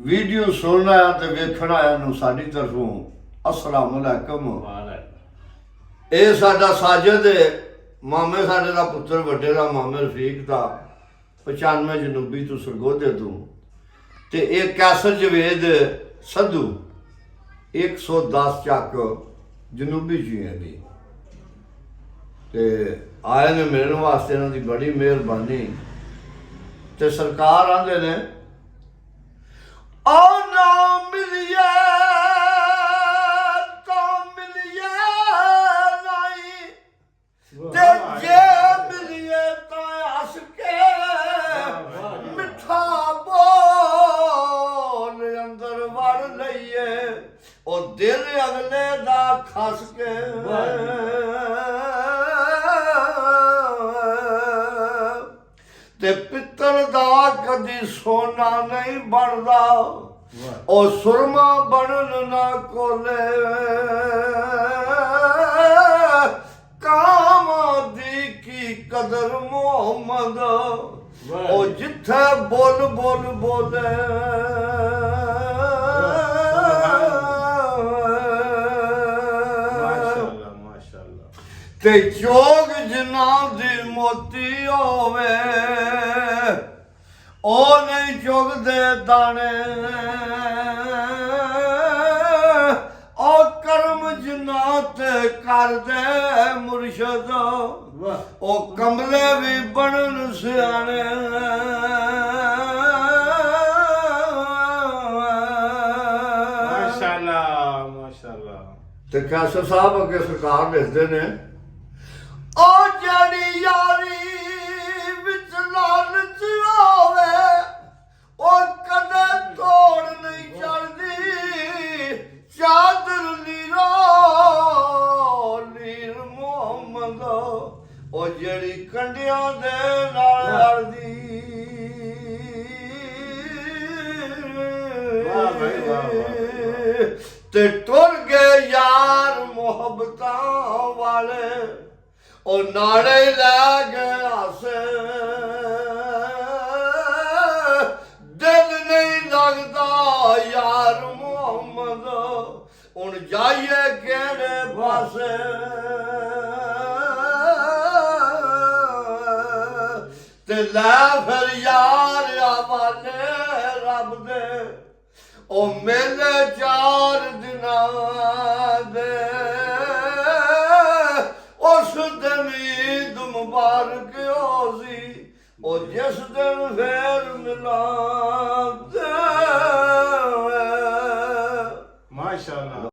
Video ਸੁਣਨ ਆਇਆ ਤੇ ਵੇਖਣ ਆਇਆ ਨੂੰ ਸਾਡੀ ਤਰਫੋਂ अस्सलाम वालेकुम। ਇਹ ਸਾਡਾ ਸਾਜਦ ਮਾਮੇ ਸਾਡੇ ਦਾ ਪੁੱਤਰ ਵੱਡੇ ਦਾ ਮਾਮੇ ਰਫੀਕ ਦਾ 95 ਜਨੂਬੀ ਤੋਂ ਸਰਗੋਧੇ ਤੋਂ ਤੇ ਇਹ ਕੈਸਰ ਜਵੇਦ ਸੰਧੂ 110 ਚੱਕ ਜਨੂਬੀ ਜੀ ਹੈ ਵੀ ਤੇ ਆਏ ਨੇ ਮਿਲਣ ਵਾਸਤੇ ਇਹਨਾਂ ਦੀ ਬੜੀ ਮਿਹਰਬਾਨੀ ਤੇ ਸਰਕਾਰ ਆਂਦੇ ਨੇ ਆ ਨਾ ਮਿਲਿਆ ਤੇ ਜੇ ਮਿਲੀਏ ਤਾਂ ਹੱਸ ਕੇ ਮਿੱਠਾ ਬੋਲ ਅੰਦਰ ਵੜ ਲਈਏ ਉਹ ਦਿਲ ਅਗਲੇ ਦਾ ਖਸ ਕੇ ਤੇ ਪਿੱਤਲ ਦਾ ਕਦੀ ਸੋਨਾ ਨਹੀਂ ਬਣਦਾ ਉਹ ਸੁਰਮਾ ਬਣਨ ਨਾ ਕੋਲੇ ਕਾਮਾਦੀ ਕੀ ਕਦਰ ਮੁਹੰਮਦ ਉਹ ਜਿੱਥੇ ਬੋਲ ਬੋਲ ਬੋਲੇ ਮਾਸ਼ਾਅੱਲਾ ਤੇ ਚੋਗ ਜਿਨ੍ਹਾਂ ਦੀ ਮੋਤੀ ਹੋਵੇ ਉਹ ਨਹੀਂ ਚੁਗਦੇ ਦਾਣੇ ਉਹ ਕਰਮ ਜਿਨ੍ਹਾਂ ਤੇ ਕਰਦੇ ਮੁਰਸ਼ਦ ਉਹ ਕਮਲੇ ਵੀ ਬਣਨ ਸਿਆਣੇ ਮਾਸ਼ਾਅੱਲਾ ਮਾਸ਼ਾਅੱਲਾ। ਤੇ ਕੈਸਰ ਸਾਹਿਬ ਅੱਗੇ ਸਰਕਾਰ ਲਿਖਦੇ ਨੇ ਉਹ ਜਿਹੜੀ ਯਾਰੀ ਵਿੱਚ ਲਾਲਚ ਹੋਵੇ ਉਹ ਕਦੇ ਤੋੜ ਨਹੀਂ ਚੜਦੀ ਚਾਦਰ ਲੀਰੋ ਲੀਰ ਮੁਹੰਮਦ ਉਹ ਜਿਹੜੀ ਕੰਡਿਆਂ ਦੇ ਨਾਲ ਲੜਦੀ ਵਾਹ ਭਾਈ ਵਾਹ ਤੇ ਟੁਰ ਗਏ ਯਾਰ ਮੁਹੱਬਤਾਂ ਵਾਲੇ ਉਹ ਨਾਲੇ ਲੈ ਗਏ ਹਾਸੇ ਦਿਲ ਨਹੀਂ ਲੱਗਦਾ ਯਾਰ ਮੁਹੰਮਦ ਹੁਣ ਜਾਈਏ ਕਿਹੜੇ ਪਾਸੇ ਤੇ ਲੈ ਫਿਰ ਯਾਰ ਆਵਾਨੇ ਰੱਬ ਦੇ ਉਹ ਮੇਲੇ 4 ਦਿਨਾਂ ਦੇ ਉਸ ਦਿਨ ਈਦ ਮੁਬਾਰਕ ਹੋ ਸੀ ਉਹ ਜਿਸ ਦਿਨ ਫੇਰ ਮਿਲਾਂਦੇ ਮਾਸ਼ਾਅੱਲਾ।